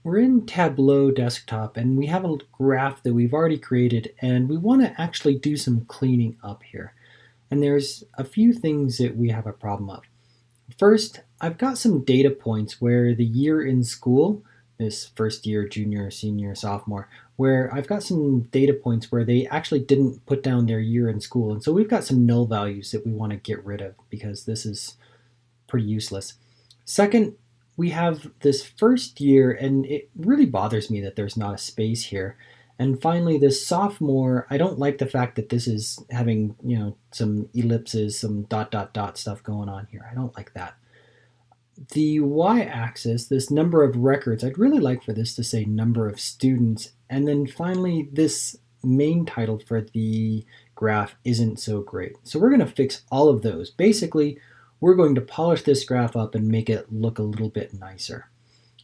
We're in Tableau desktop and we have a graph that we've already created and we want to actually do some cleaning up here. And there's a few things that we have a problem of. First, I've got some data points where the year in school, this first year, junior, senior, sophomore, where I've got some data points where they actually didn't put down their year in school. And so we've got some null values that we want to get rid of because this is pretty useless. Second, we have this first year, and it really bothers me that there's not a space here. And finally, this sophomore, I don't like the fact that this is having, some ellipses, some dot, dot, dot stuff going on here. I don't like that. The y-axis, this number of records, I'd really like for this to say number of students. And then finally, this main title for the graph isn't so great. So we're going to fix all of those. Basically, we're going to polish this graph up and make it look a little bit nicer.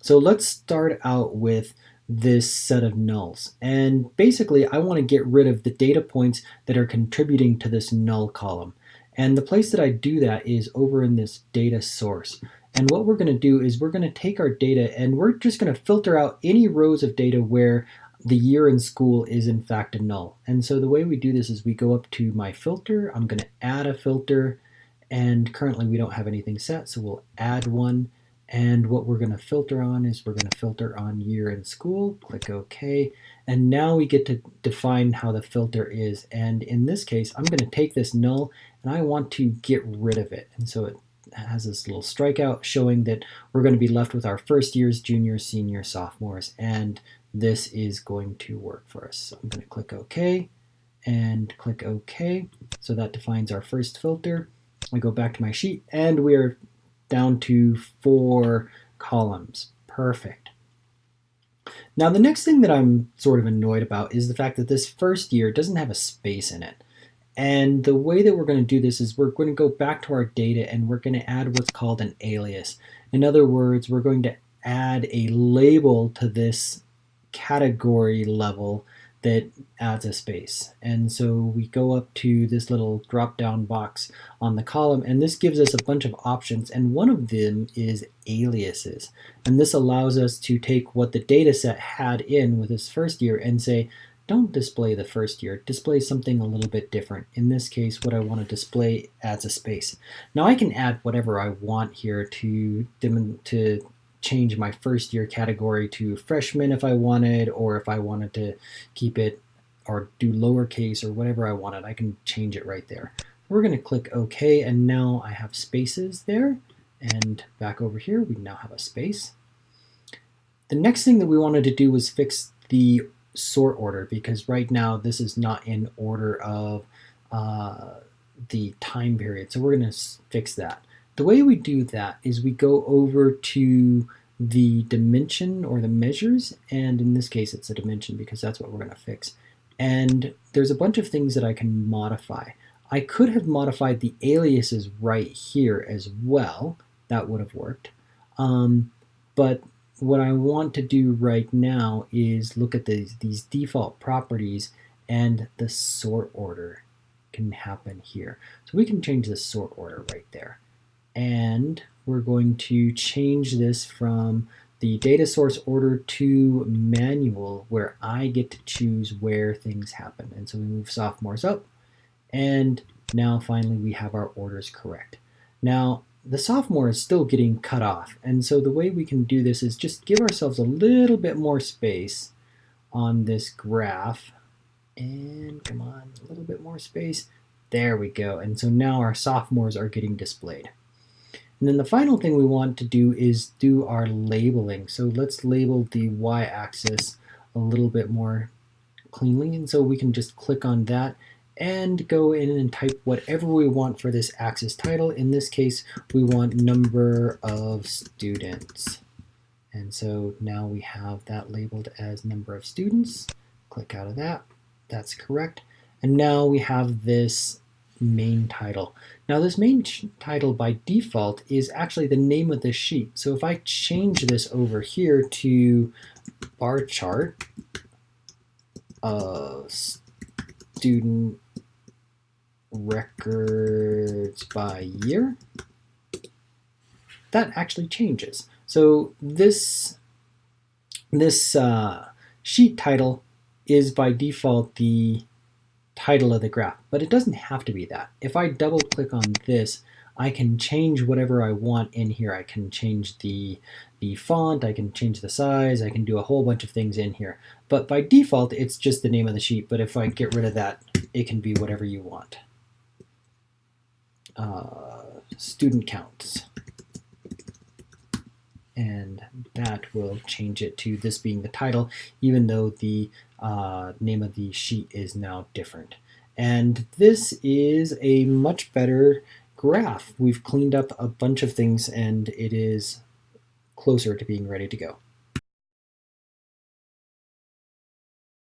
So let's start out with this set of nulls. And basically, I want to get rid of the data points that are contributing to this null column. And the place that I do that is over in this data source. And what we're going to do is we're going to take our data and we're just going to filter out any rows of data where the year in school is in fact a null. And so the way we do this is we go up to my filter. I'm going to add a filter. And currently we don't have anything set, so we'll add one. And what we're going to filter on is we're going to filter on year in school, click OK. And now we get to define how the filter is. And in this case, I'm going to take this null and I want to get rid of it. And so it has this little strikeout showing that we're going to be left with our first years, juniors, seniors, sophomores. And this is going to work for us. So I'm going to click OK and click OK. So that defines our first filter. I go back to my sheet and we're down to 4 columns. Perfect. Now the next thing that I'm sort of annoyed about is the fact that this first year doesn't have a space in it. And the way that we're going to do this is we're going to go back to our data and we're going to add what's called an alias. In other words, we're going to add a label to this category level that adds a space. And so we go up to this little drop down box on the column and this gives us a bunch of options, and one of them is aliases. And this allows us to take what the data set had in with this first year and say, don't display the first year, display something a little bit different. In this case, what I want to display adds a space. Now I can add whatever I want here to change my first year category to freshman if I wanted, or if I wanted to keep it or do lowercase or whatever I wanted, I can change it right there. We're going to click OK, and now I have spaces there. And back over here, we now have a space. The next thing that we wanted to do was fix the sort order, because right now this is not in order of the time period. So we're going to fix that. The way we do that is we go over to the dimension or the measures, and in this case it's a dimension because that's what we're going to fix. And there's a bunch of things that I can modify. I could have modified the aliases right here as well. That would have worked. But what I want to do right now is look at these default properties, and the sort order can happen here. So we can change the sort order right there. And we're going to change this from the data source order to manual, where I get to choose where things happen. And so we move sophomores up, and now finally we have our orders correct. Now the sophomore is still getting cut off, and so the way we can do this is just give ourselves a little bit more space on this graph, and come on, a little bit more space. There we go. And so now our sophomores are getting displayed. And then the final thing we want to do is do our labeling. So let's label the y-axis a little bit more cleanly. And so we can just click on that and go in and type whatever we want for this axis title. In this case, we want number of students. And so now we have that labeled as number of students. Click out of that. That's correct. And now we have this main title. Now this main title by default is actually the name of this sheet. So if I change this over here to bar chart of student records by year, that actually changes. So this This sheet title is by default the title of the graph, but it doesn't have to be that. If I double click on this, I can change whatever I want in here. I can change the font, I can change the size, I can do a whole bunch of things in here. But by default, it's just the name of the sheet, but if I get rid of that, it can be whatever you want. Student counts. And that will change it to this being the title, even though the name of the sheet is now different. And this is a much better graph. We've cleaned up a bunch of things and it is closer to being ready to go.